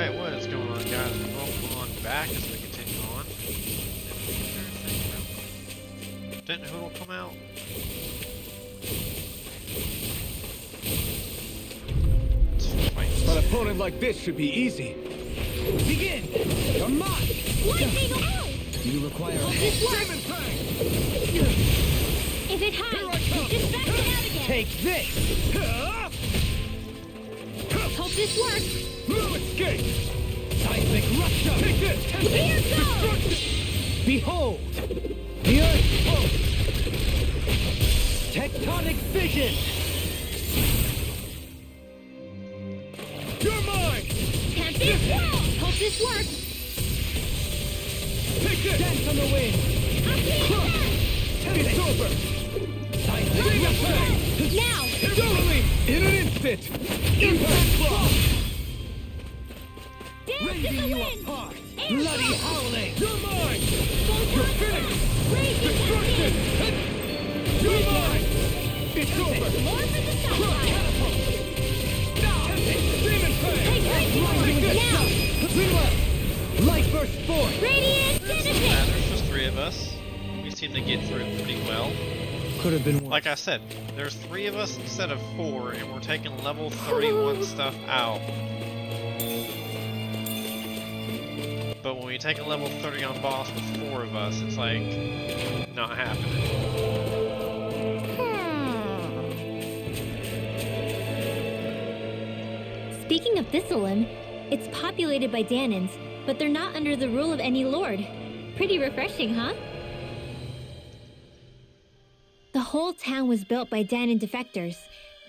Alright, what is going on, guys? Welcome on back as we continue on. Didn't Hoodle come out? An opponent like this should be easy. Begin! You're mine! Lightning out! You require This works! Demon Fang! If it hides, just back it out again! Take this! Hope this works! No escape! Seismic rupture! Take this! Here goes! Behold! The Earth pulse! Tectonic vision! You're mine! Can't be wrong! Hope this works! Take this! Dance on the wind! I'll see you It's over! Seismic rupture! now! Totally! In an instant! Impact block! Dance in the Rending you wind! apart! Air Bloody blast! howling! You're mine! Photon You're finished! Raging Destruction! tempest! You're mine! It's over! More for the sunlight! Catapult! Demon Fang! Take this! Now! Reload! Light burst forth! Radiant There's Genesis! just 3 of us. We seem to get through it pretty well. could have been worse. Like I said, there's 3 of us instead of 4, and we're taking level 31 stuff out. But when we take a level 30 on boss with 4 of us, it's like not happening. Speaking of Thistleum, it's populated by Danans, but they're not under the rule of any lord. Pretty refreshing, huh? The whole town was built by Danan defectors,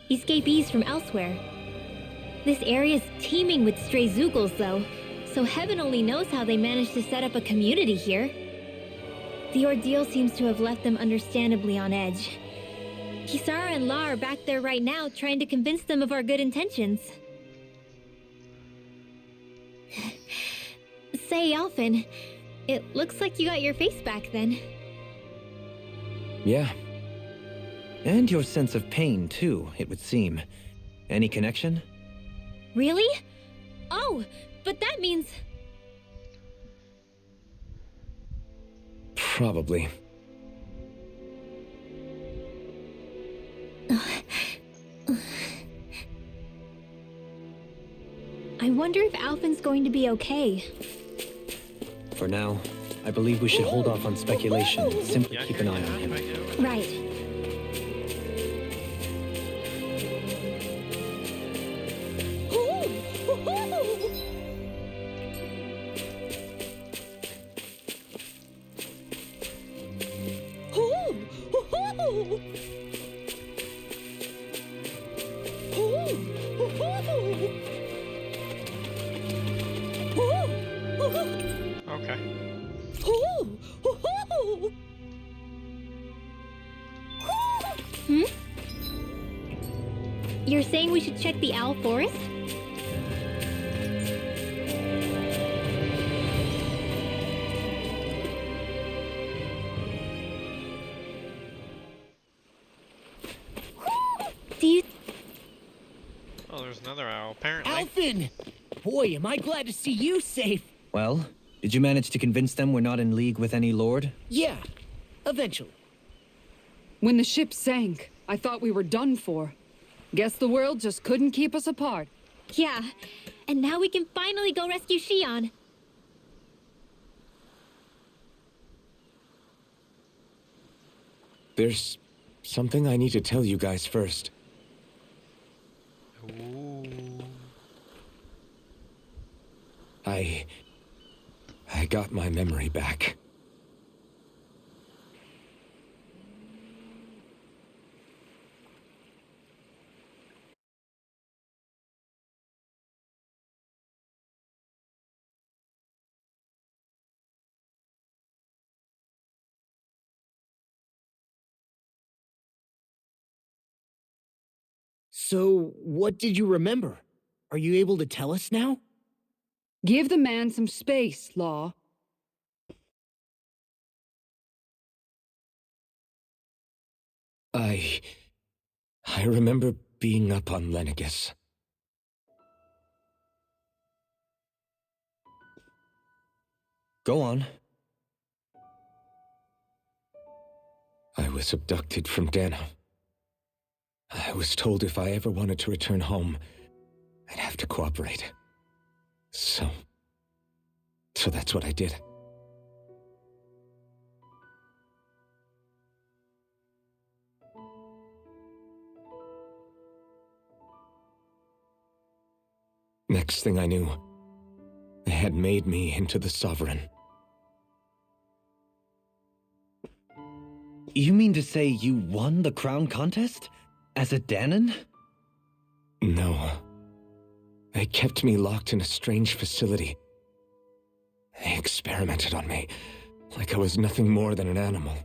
escapees from elsewhere. This area's teeming with stray Zoogles, though, so heaven only knows how they managed to set up a community here. The ordeal seems to have left them understandably on edge. Kisara and La are back there right now trying to convince them of our good intentions. Say, Alphen, it looks like you got your face back then. Yeah. And your sense of pain, too, it would seem. Any connection? Really? Oh, but that means... Probably. I wonder if Alphen's going to be okay. For now, I believe we should hold off on speculation and simply keep an eye on him. Right. Okay. Hmm? You're saying we should check the Owl Forest? Do you... Oh, there's another owl, apparently. Alphen! Boy, am I glad to see you safe. Well, did you manage to convince them we're not in league with any lord? Yeah, eventually. When the ship sank, I thought we were done for. Guess the world just couldn't keep us apart. Yeah, and now we can finally go rescue Shion. There's something I need to tell you guys first. Ooh. I got my memory back. So, what did you remember? Are you able to tell us now? Give the man some space, Law. I remember being up on Lenegus. Go on. I was abducted from Dano. I was told if I ever wanted to return home, I'd have to cooperate. So that's what I did. Next thing I knew, they had made me into the Sovereign. You mean to say you won the crown contest? As a Danon? No. They kept me locked in a strange facility. They experimented on me, like I was nothing more than an animal.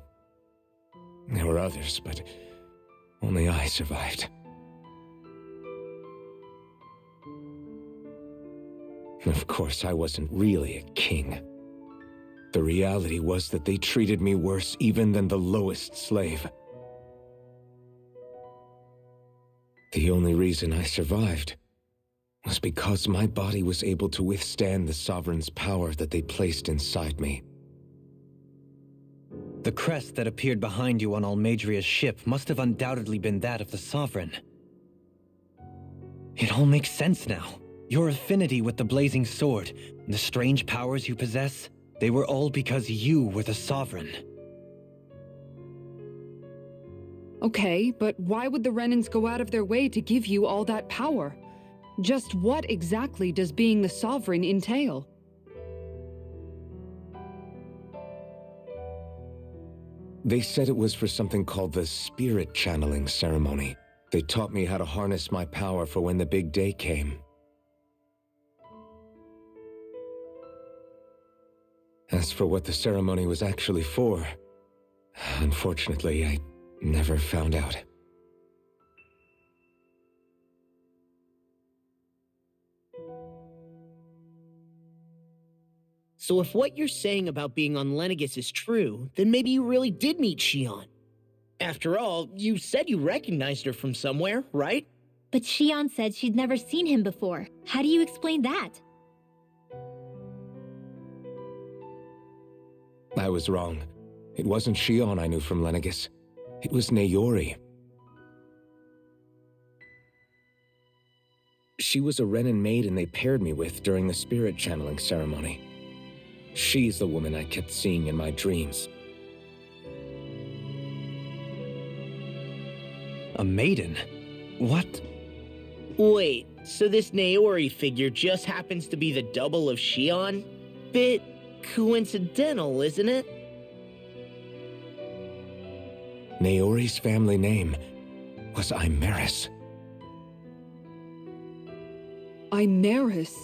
There were others, but only I survived. Of course, I wasn't really a king. The reality was that they treated me worse even than the lowest slave. The only reason I survived was because my body was able to withstand the Sovereign's power that they placed inside me. The crest that appeared behind you on Almadria's ship must have undoubtedly been that of the Sovereign. It all makes sense now. Your affinity with the Blazing Sword, and the strange powers you possess, they were all because you were the Sovereign. Okay, but why would the Renans go out of their way to give you all that power? Just what exactly does being the Sovereign entail? They said it was for something called the spirit channeling ceremony. They taught me how to harness my power for when the big day came. As for what the ceremony was actually for, unfortunately, I never found out. So if what you're saying about being on Lenegis is true, then maybe you really did meet Shion. After all, you said you recognized her from somewhere, right? But Shion said she'd never seen him before. How do you explain that? I was wrong. It wasn't Shion I knew from Lenegis. It was Naori. She was a Renan maiden they paired me with during the spirit channeling ceremony. She's the woman I kept seeing in my dreams. A maiden? What? Wait, so this Naori figure just happens to be the double of Shion? Bit coincidental, isn't it? Naori's family name was Imeris. Imeris?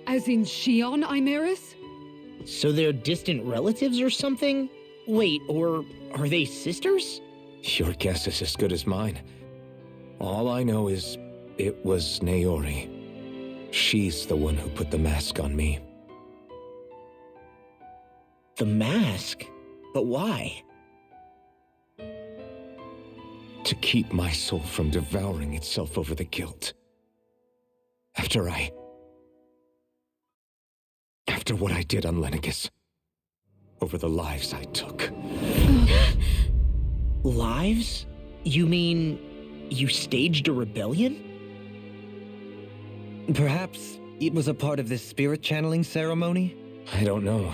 As in Shion Imeris? So they're distant relatives or something? Wait, or are they sisters? Your guess is as good as mine. All I know is it was Naori. She's the one who put the mask on me. The mask? But why? To keep my soul from devouring itself over the guilt. After what I did on Lenegis. Over the lives I took. Lives? You mean you staged a rebellion? Perhaps it was a part of this spirit channeling ceremony? I don't know.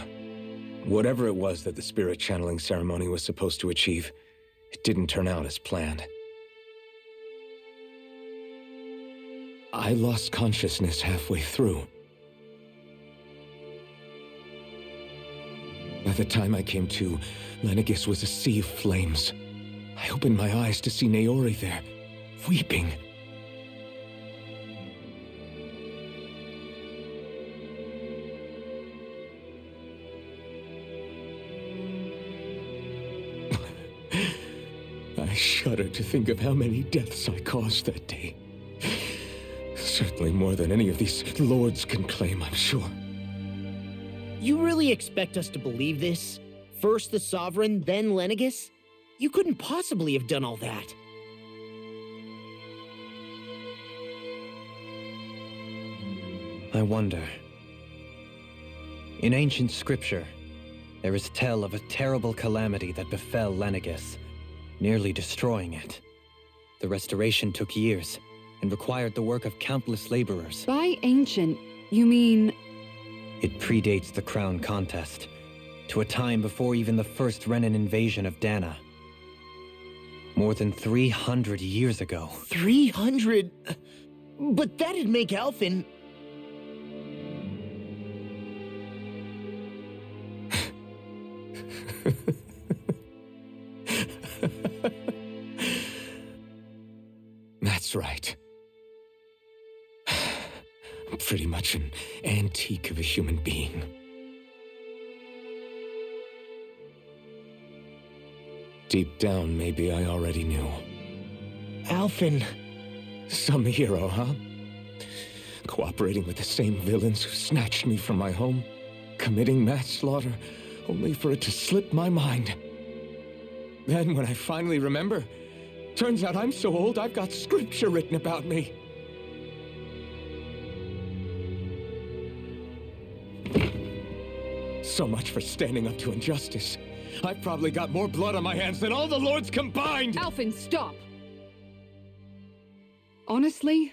Whatever it was that the spirit channeling ceremony was supposed to achieve, it didn't turn out as planned. I lost consciousness halfway through. By the time I came to, Lenegis was a sea of flames. I opened my eyes to see Naori there, weeping. I shudder to think of how many deaths I caused that day. Certainly more than any of these lords can claim, I'm sure. You really expect us to believe this? First the Sovereign, then Lenegis? You couldn't possibly have done all that. I wonder. In ancient scripture, there is tell of a terrible calamity that befell Lenegis, nearly destroying it. The restoration took years, and required the work of countless laborers. By ancient, you mean... It predates the crown contest, to a time before even the first Renan invasion of Dana. More than 300 years ago. 300? But that'd make Alphen... That's right. I'm pretty much an antique of a human being. Deep down, maybe I already knew. Alphen... Some hero, huh? Cooperating with the same villains who snatched me from my home, committing mass slaughter, only for it to slip my mind. Then, when I finally remember, turns out I'm so old I've got scripture written about me. So much for standing up to injustice. I've probably got more blood on my hands than all the lords combined! Alphen, stop! Honestly,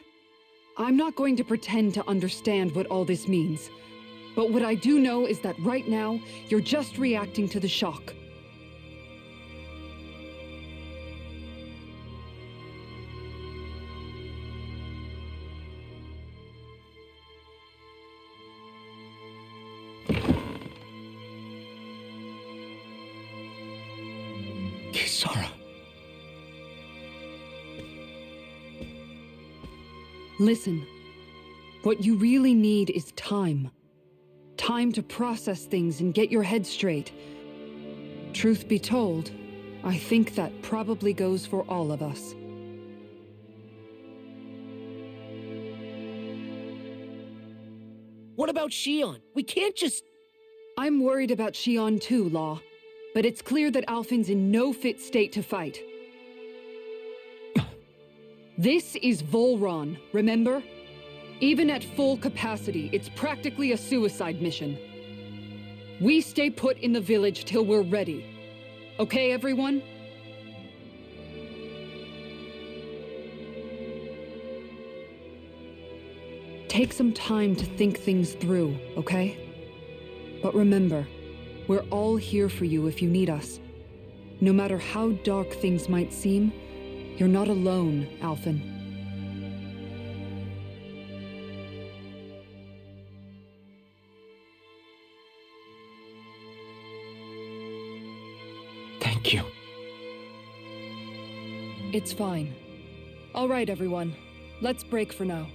I'm not going to pretend to understand what all this means. But what I do know is that right now, you're just reacting to the shock. Kisara. Listen, what you really need is time. Time to process things and get your head straight. Truth be told, I think that probably goes for all of us. What about Shion? We can't just... I'm worried about Shion too, Law. But it's clear that Alphen's in no fit state to fight. This is Volron, remember? Even at full capacity, it's practically a suicide mission. We stay put in the village till we're ready. Okay, everyone? Take some time to think things through, okay? But remember, we're all here for you if you need us. No matter how dark things might seem, you're not alone, Alphen. Thank you. It's fine. All right, everyone. Let's break for now.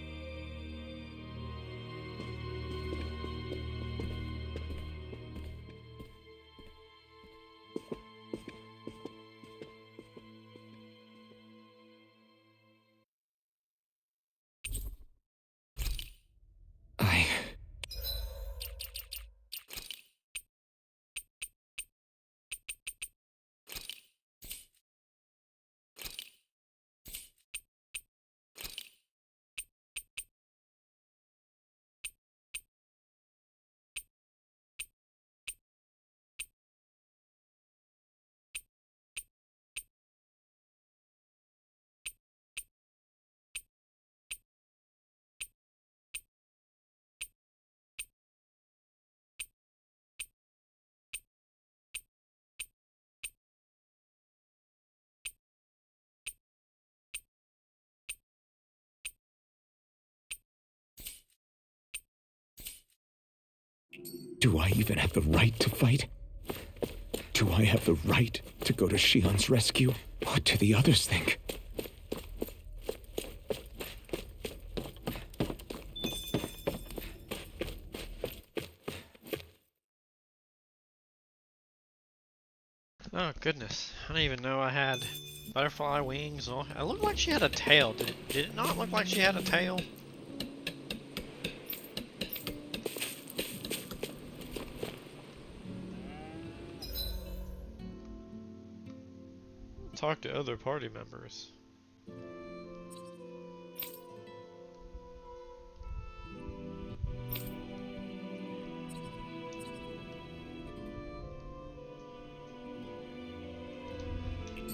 Do I even have the right to fight? Do I have the right to go to Shion's rescue? What do the others think? Oh goodness, I didn't even know I had butterfly wings. Oh, it looked like she had a tail. Did it not look like she had a tail? Talk to other party members.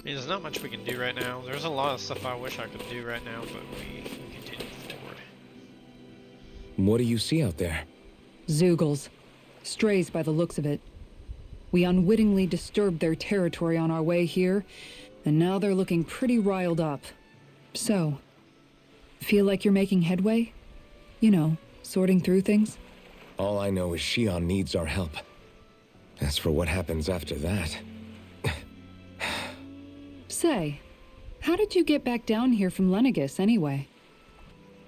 mean, there's not much we can do right now. There's a lot of stuff I wish I could do right now, but we can continue forward. What do you see out there? Zeugles. Strays by the looks of it. We unwittingly disturbed their territory on our way here, and now they're looking pretty riled up. So, feel like you're making headway? You know, sorting through things? All I know is Shion needs our help. As for what happens after that... Say, how did you get back down here from Lenegis anyway?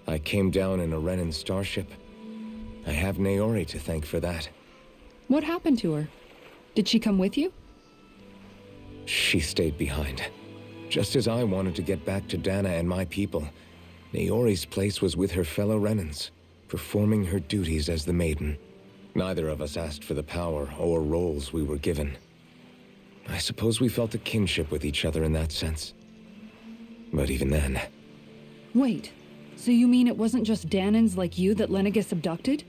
I came down in a Renan starship. I have Naori to thank for that. What happened to her? Did she come with you? She stayed behind. Just as I wanted to get back to Dana and my people, Naori's place was with her fellow Renans, performing her duties as the Maiden. Neither of us asked for the power or roles we were given. I suppose we felt a kinship with each other in that sense. But even then... Wait, so you mean it wasn't just Danans like you that Lenegis abducted?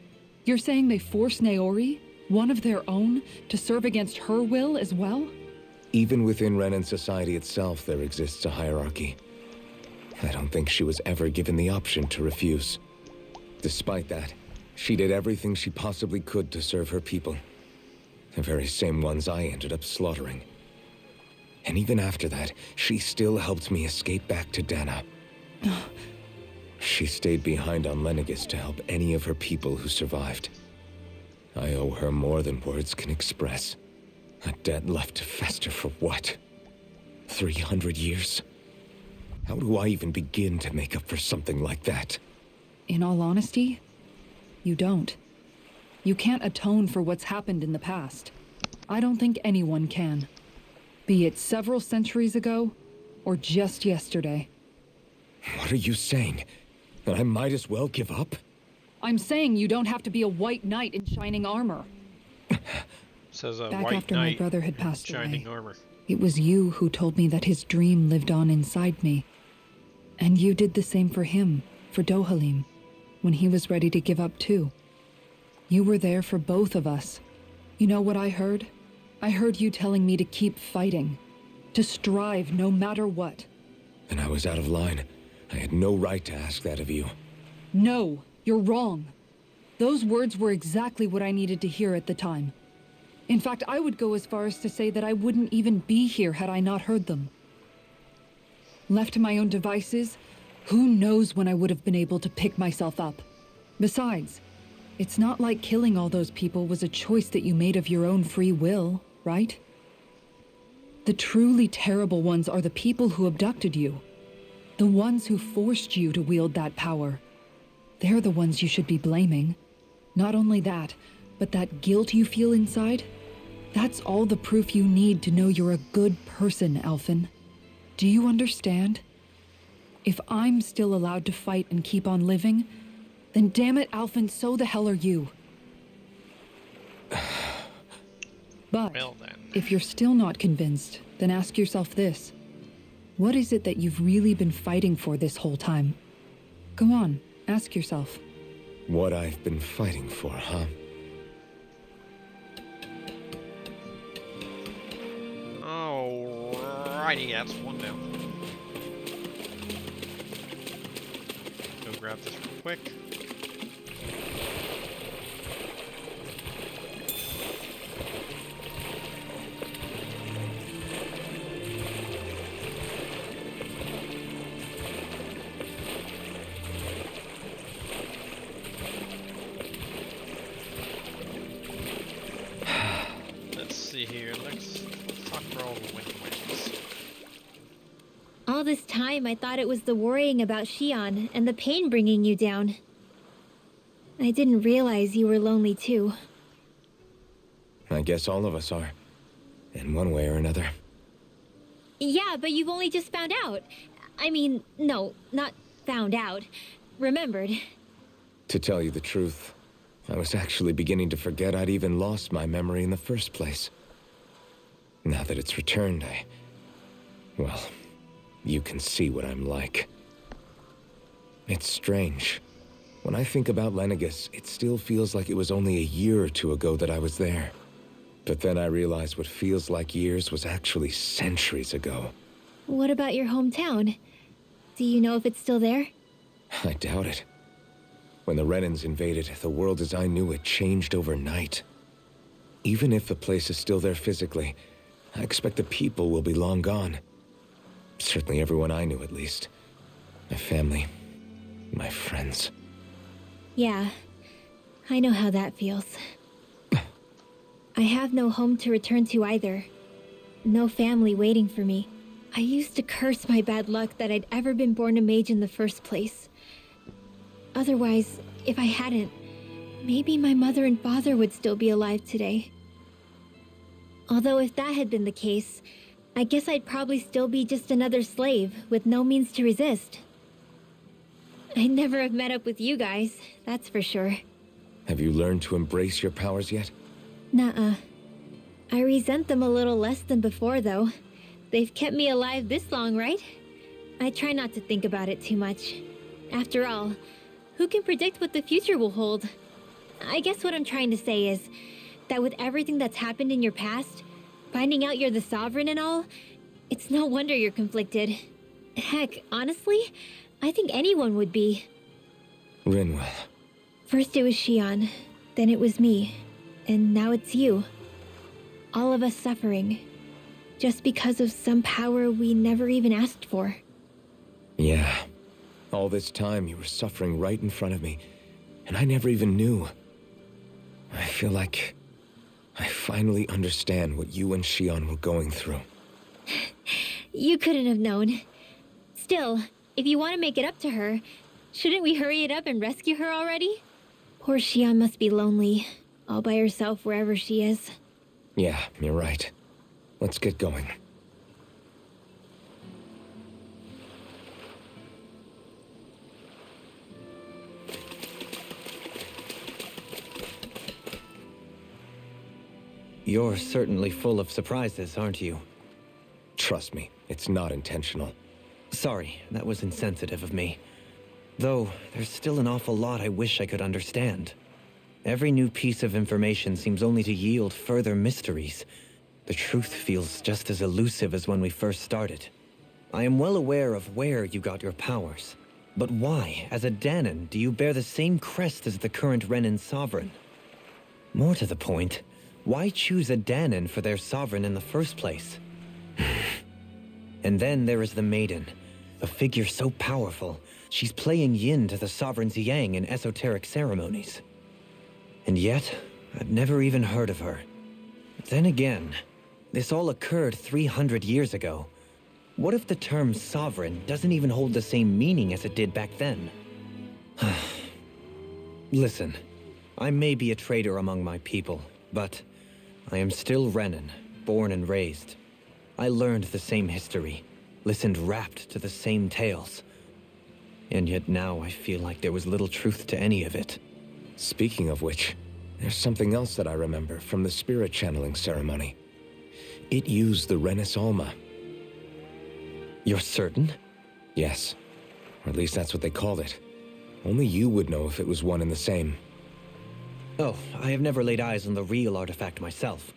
You're saying they forced Naori, one of their own, to serve against her will as well? Even within Renan society itself, there exists a hierarchy. I don't think she was ever given the option to refuse. Despite that, she did everything she possibly could to serve her people. The very same ones I ended up slaughtering. And even after that, she still helped me escape back to Dana. She stayed behind on Lenegis to help any of her people who survived. I owe her more than words can express. A debt left to fester for what? 300 years? How do I even begin to make up for something like that? In all honesty, you don't. You can't atone for what's happened in the past. I don't think anyone can. Be it several centuries ago, or just yesterday. What are you saying? That I might as well give up? I'm saying you don't have to be a white knight in shining armor. Says a Back white after my knight brother had in passed shining away, armor. it was you who told me that his dream lived on inside me. And you did the same for him, for Dohalim, when he was ready to give up too. You were there for both of us. You know what I heard? I heard you telling me to keep fighting. To strive no matter what. And I was out of line. I had no right to ask that of you. No, you're wrong. Those words were exactly what I needed to hear at the time. In fact, I would go as far as to say that I wouldn't even be here had I not heard them. Left to my own devices, who knows when I would have been able to pick myself up. Besides, it's not like killing all those people was a choice that you made of your own free will, right? The truly terrible ones are the people who abducted you. The ones who forced you to wield that power. They're the ones you should be blaming. Not only that, but that guilt you feel inside, that's all the proof you need to know you're a good person, Alphen. Do you understand? If I'm still allowed to fight and keep on living, then damn it, Alphen, so the hell are you. But Well then. if you're still not convinced, then ask yourself this. What is it that you've really been fighting for this whole time? Go on, ask yourself. What I've been fighting for, huh? Alrighty, that's one down. Go grab this real quick. Let's see here. Let's talk for all the wins. All this time, I thought it was the worrying about Shion and the pain bringing you down. I didn't realize you were lonely too. I guess all of us are. In one way or another. Yeah, but you've only just found out. I mean, no, not found out. Remembered. To tell you the truth, I was actually beginning to forget I'd even lost my memory in the first place. Now that it's returned, well, you can see what I'm like. It's strange. When I think about Lenegis, it still feels like it was only a year or two ago that I was there. But then I realized what feels like years was actually centuries ago. What about your hometown? Do you know if it's still there? I doubt it. When the Renans invaded, the world as I knew it changed overnight. Even if the place is still there physically, I expect the people will be long gone. Certainly everyone I knew, at least. My family, my friends. Yeah, I know how that feels. I have no home to return to either. No family waiting for me. I used to curse my bad luck that I'd ever been born a mage in the first place. Otherwise, if I hadn't, maybe my mother and father would still be alive today. Although if that had been the case, I guess I'd probably still be just another slave with no means to resist. I'd never have met up with you guys, that's for sure. Have you learned to embrace your powers yet? Nuh-uh. I resent them a little less than before, though. They've kept me alive this long, right? I try not to think about it too much. After all, who can predict what the future will hold? I guess what I'm trying to say is that with everything that's happened in your past, finding out you're the Sovereign and all, it's no wonder you're conflicted. Heck, honestly, I think anyone would be. Rinwell. First it was Shion, then it was me, and now it's you. All of us suffering, just because of some power we never even asked for. Yeah. All this time you were suffering right in front of me, and I never even knew. I feel like I finally understand what you and Shion were going through. You couldn't have known. Still, if you want to make it up to her, shouldn't we hurry it up and rescue her already? Poor Shion must be lonely, all by herself wherever she is. Yeah, you're right. Let's get going. You're certainly full of surprises, aren't you? Trust me, it's not intentional. Sorry, that was insensitive of me. Though, there's still an awful lot I wish I could understand. Every new piece of information seems only to yield further mysteries. The truth feels just as elusive as when we first started. I am well aware of where you got your powers. But why, as a Danon, do you bear the same crest as the current Renan Sovereign? More to the point, why choose a Danon for their Sovereign in the first place? And then there is the Maiden, a figure so powerful, she's playing yin to the Sovereign's yang in esoteric ceremonies. And yet, I've never even heard of her. Then again, this all occurred 300 years ago. What if the term sovereign doesn't even hold the same meaning as it did back then? Listen, I may be a traitor among my people, but I am still Renan, born and raised. I learned the same history, listened rapt to the same tales. And yet now I feel like there was little truth to any of it. Speaking of which, there's something else that I remember from the spirit channeling ceremony. It used the Renis Alma. You're certain? Yes. Or at least that's what they called it. Only you would know if it was one and the same. Oh, I have never laid eyes on the real artifact myself.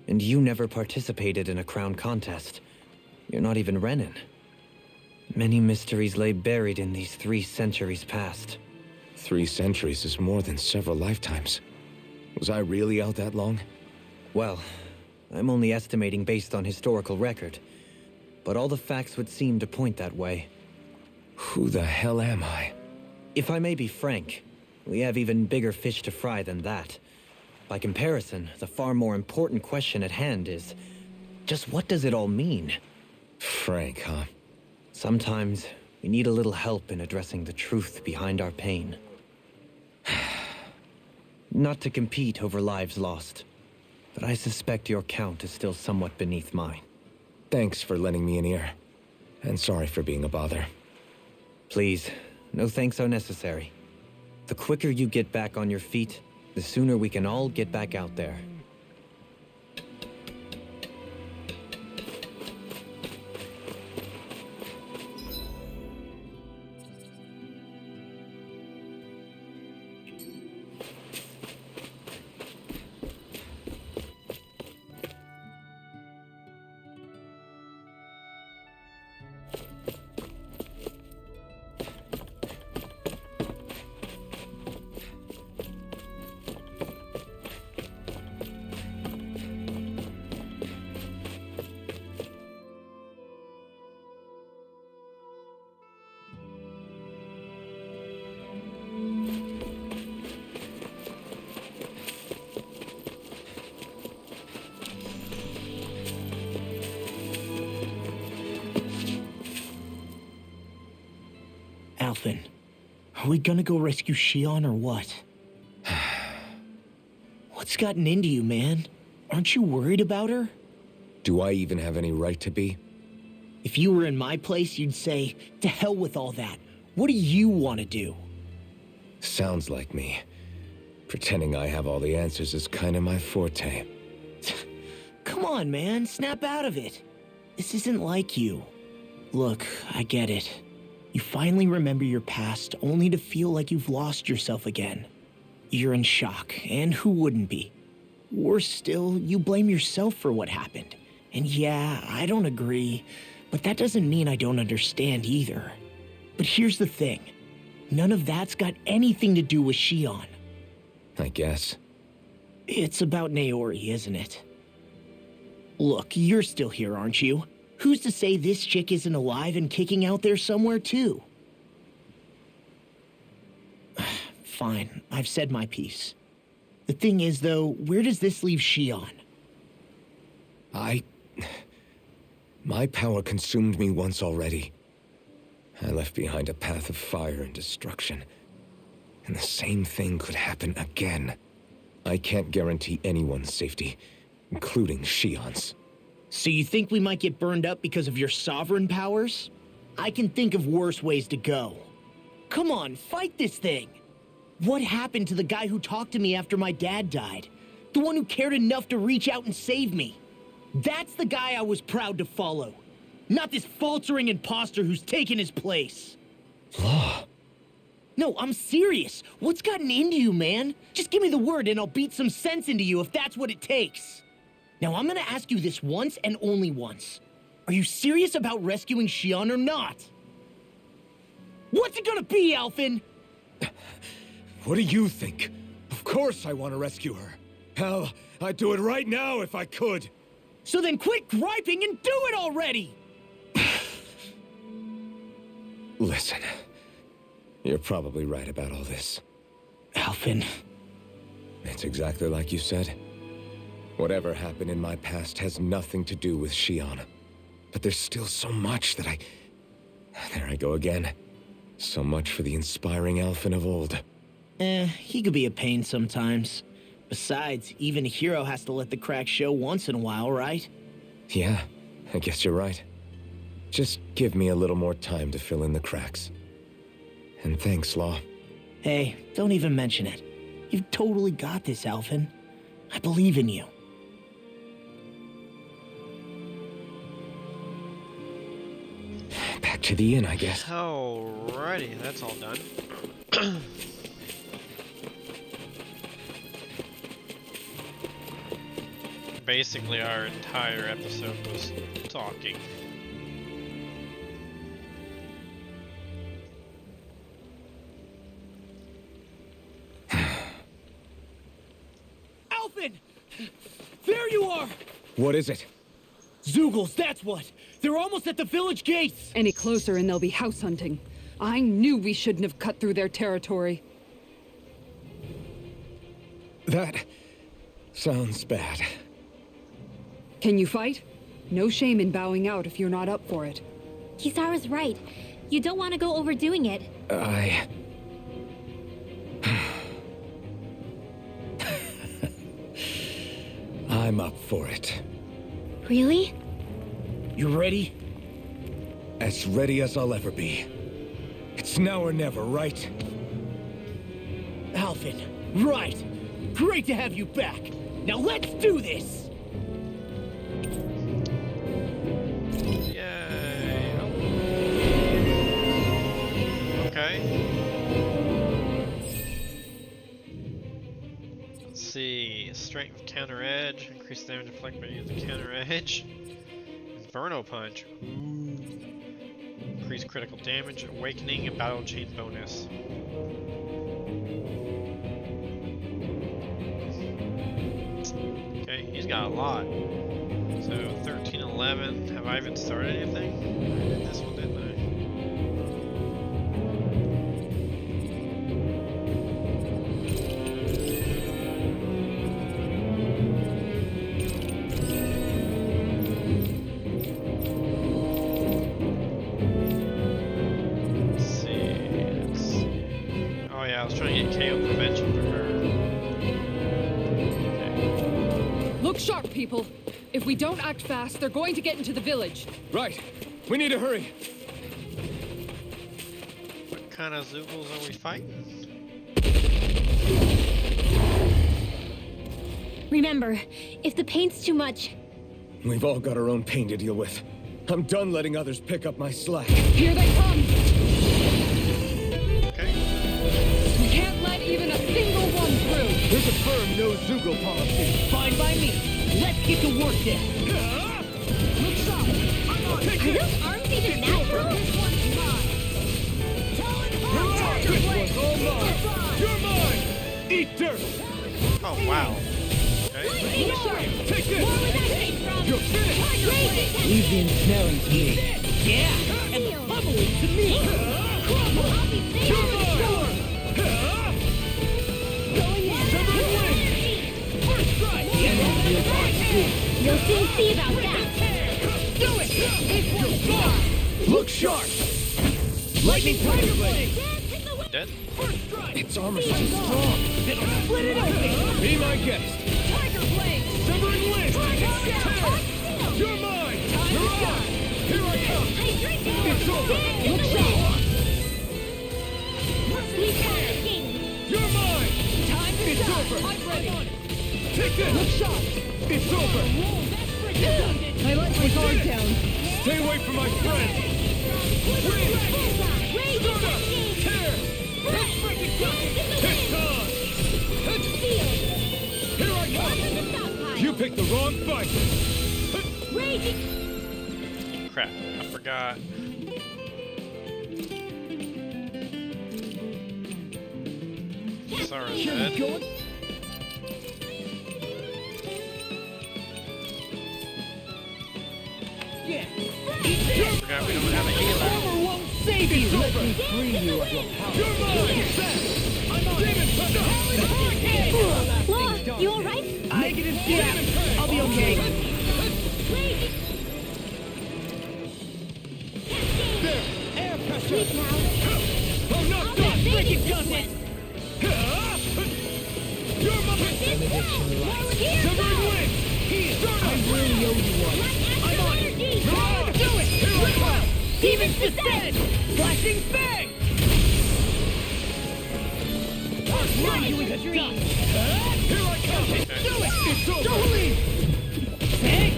And you never participated in a crown contest. You're not even Renan. Many mysteries lay buried in these 3 centuries past. 3 centuries is more than several lifetimes. Was I really out that long? Well, I'm only estimating based on historical record. But all the facts would seem to point that way. Who the hell am I? If I may be frank, we have even bigger fish to fry than that. By comparison, the far more important question at hand is, just what does it all mean? Frank, huh? Sometimes, we need a little help in addressing the truth behind our pain. Not to compete over lives lost, but I suspect your count is still somewhat beneath mine. Thanks for lending me an ear. And sorry for being a bother. Please, no thanks are necessary. The quicker you get back on your feet, the sooner we can all get back out there. we gonna go rescue Shion or what? What's gotten into you, man? Aren't you worried about her? Do I even have any right to be? If you were in my place, you'd say, to hell with all that. What do you want to do? Sounds like me. Pretending I have all the answers is kind of my forte. Come on, man. Snap out of it. This isn't like you. Look, I get it. You finally remember your past, only to feel like you've lost yourself again. You're in shock, and who wouldn't be? Worse still, you blame yourself for what happened. And yeah, I don't agree, but that doesn't mean I don't understand either. But here's the thing. None of that's got anything to do with Shion. I guess. It's about Naori, isn't it? Look, you're still here, aren't you? Who's to say this chick isn't alive and kicking out there somewhere, too? Fine, I've said my piece. The thing is, though, where does this leave Shion? My power consumed me once already. I left behind a path of fire and destruction. And the same thing could happen again. I can't guarantee anyone's safety, including Shion's. So you think we might get burned up because of your sovereign powers? I can think of worse ways to go. Come on, fight this thing! What happened to the guy who talked to me after my dad died? The one who cared enough to reach out and save me? That's the guy I was proud to follow. Not this faltering imposter who's taken his place. Law. No, I'm serious. What's gotten into you, man? Just give me the word and I'll beat some sense into you if that's what it takes. Now, I'm gonna ask you this once and only once. Are you serious about rescuing Shion or not? What's it gonna be, Alphen? What do you think? Of course I want to rescue her. Hell, I'd do it right now if I could. So then quit griping and do it already! Listen, you're probably right about all this. Alphen. It's exactly like you said. Whatever happened in my past has nothing to do with Shion. But there's still so much that There I go again. So much for the inspiring Alphen of old. He could be a pain sometimes. Besides, even a hero has to let the cracks show once in a while, right? Yeah, I guess you're right. Just give me a little more time to fill in the cracks. And thanks, Law. Hey, don't even mention it. You've totally got this, Alphen. I believe in you. Back to the inn, I guess. Alrighty, that's all done. Basically, our entire episode was talking. Alphen! There you are! What is it? Zeugles, that's what! They're almost at the village gates! Any closer and they'll be house hunting. I knew we shouldn't have cut through their territory. That sounds bad. Can you fight? No shame in bowing out if you're not up for it. Kisara's right. You don't want to go overdoing it. I'm up for it. Really? You ready? As ready as I'll ever be. It's now or never, right? Alphen, right! Great to have you back! Now let's do this! Yay! Okay. Let's see. Strength counter edge. Increase damage inflicted by using counter edge. Inferno punch. Ooh. Increase critical damage. Awakening and battle chain bonus. Okay, he's got a lot. So 13, 11. Have I even started anything? I did this one, didn't I? Let's see. was trying to get KO prevention for her. Okay. Look sharp, people. If we don't act fast, they're going to get into the village. Right. We need to hurry. What kind of Zoogles are we fighting? Remember, if the pain's too much, We've all got our own pain to deal with. I'm done letting others pick up my slack. Here they come! Okay. We can't let even a single one through! There's a firm no Zoogle policy. Fine by me. Let's get to work then. Look sharp. I'm on. Take are this. those arms even natural? This one's all mine. You're mine. Eat dirt. Oh wow. Okay. Take this. You're finished. Leave the ensnaring to me. Yeah, and the bubbling to me. You're mine. Severing wings. First strike. You'll soon see about that. Do it. Look sharp. Lightning tiger blade. Dead? First strike. Its armor's too strong. It'll split it open. Be my guest. Tiger blade. Severing wings. You're mine. You're on. Here I come. It's over. Look You're mine. Time to It's shine. over. I'm ready. Take this. Look sharp. It's over. I let my guard down. Stay away from my friend. Win. Stunner. Tear. It's on. Here I come. You picked the wrong fight. Crap. I forgot. Sorry, dead. Forgot we don't have a healer. Armor won't save you. It's over. Free you of your power. You're mine. I'm on. Demon Thunder. Law, you alright? Negative step. I'll be okay. There. Air pressure. Now, Oh, no. freaking does it! You're my severing wings. Stunner. I really owe you one. I'm on it. Mirage. Do it. Here I come. Demons descend. Flashing bang. Not you because you're done. Here I come. Okay. Do it. It's over. Don't leave. Hey,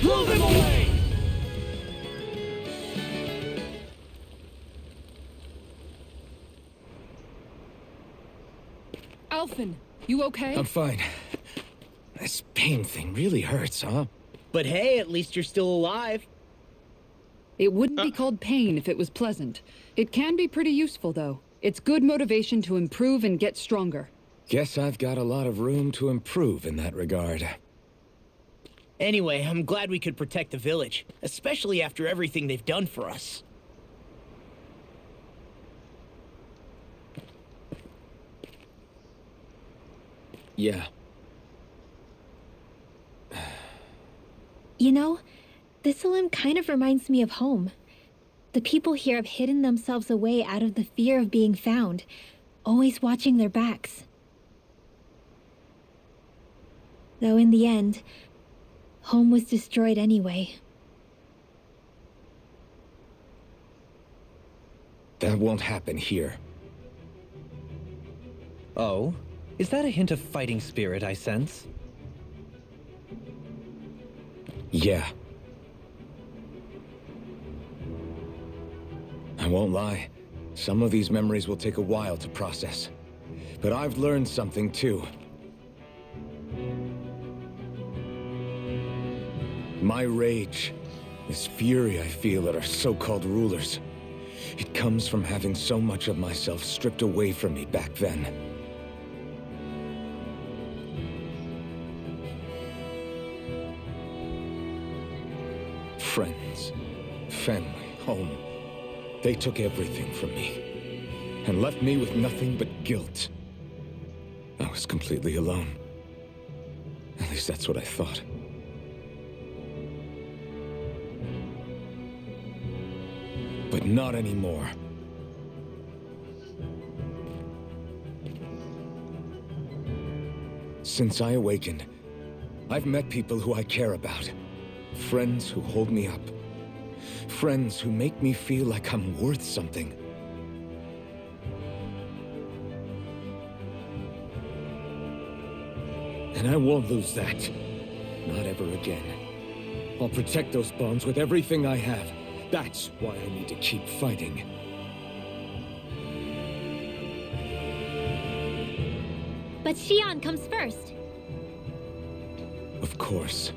blow them away. Alphen, you okay? I'm fine. This pain thing really hurts, huh? But hey, at least you're still alive. It wouldn't be called pain if it was pleasant. It can be pretty useful, though. It's good motivation to improve and get stronger. Guess I've got a lot of room to improve in that regard. Anyway, I'm glad we could protect the village, especially after everything they've done for us. Yeah. You know, this limb kind of reminds me of home. The people here have hidden themselves away out of the fear of being found, always watching their backs. Though in the end, home was destroyed anyway. That won't happen here. Oh? Is that a hint of fighting spirit I sense? Yeah. I won't lie. Some of these memories will take a while to process. But I've learned something too. My rage, this fury I feel at our so-called rulers, it comes from having so much of myself stripped away from me back then. Friends, family, home. They took everything from me and left me with nothing but guilt. I was completely alone. At least that's what I thought. But not anymore. Since I awakened, I've met people who I care about. Friends who hold me up. Friends who make me feel like I'm worth something. And I won't lose that. Not ever again. I'll protect those bonds with everything I have. That's why I need to keep fighting. But Xion comes first. Of course.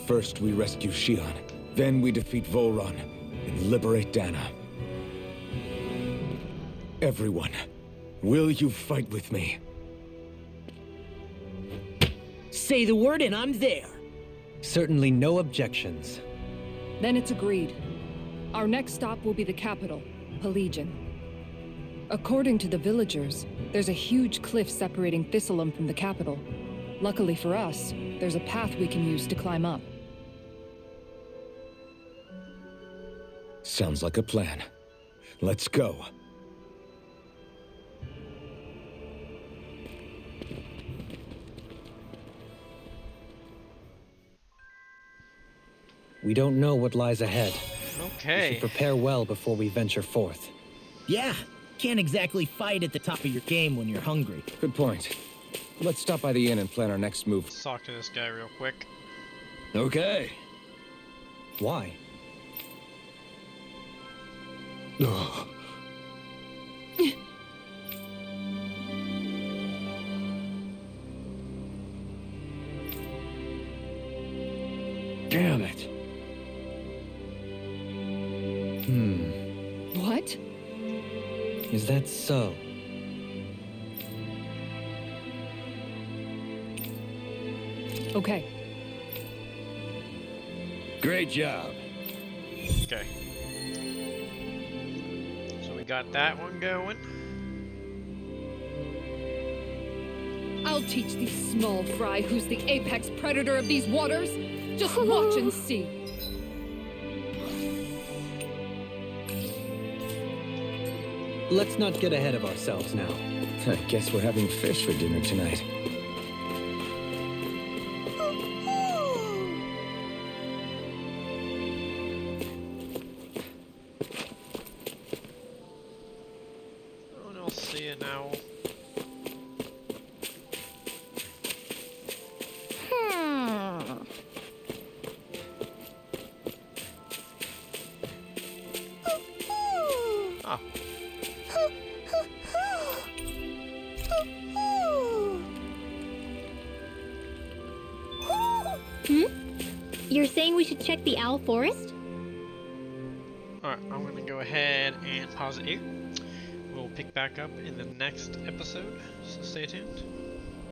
First we rescue Xion, then we defeat Volron, and liberate Dana. Everyone, will you fight with me? Say the word and I'm there. Certainly no objections. Then it's agreed. Our next stop will be the capital, Pelegion. According to the villagers, there's a huge cliff separating Thistleum from the capital. Luckily for us, there's a path we can use to climb up. Sounds like a plan. Let's go. We don't know what lies ahead. We Okay. should prepare well before we venture forth. Yeah, can't exactly fight at the top of your game when you're hungry. Good point. Let's stop by the inn and plan our next move. Let's talk to this guy real quick. Okay. Why? Damn it. What? Is that so? Okay. Great job. Okay. So we got that one going. I'll teach these small fry who's the apex predator of these waters. Just watch and see. Let's not get ahead of ourselves now. I guess we're having fish for dinner tonight. Oh, no, I'll see you now. Ah, You're saying we should check the Owl Forest? alright, I'm gonna go ahead and pause it here. We'll pick back up in the next episode, so stay tuned.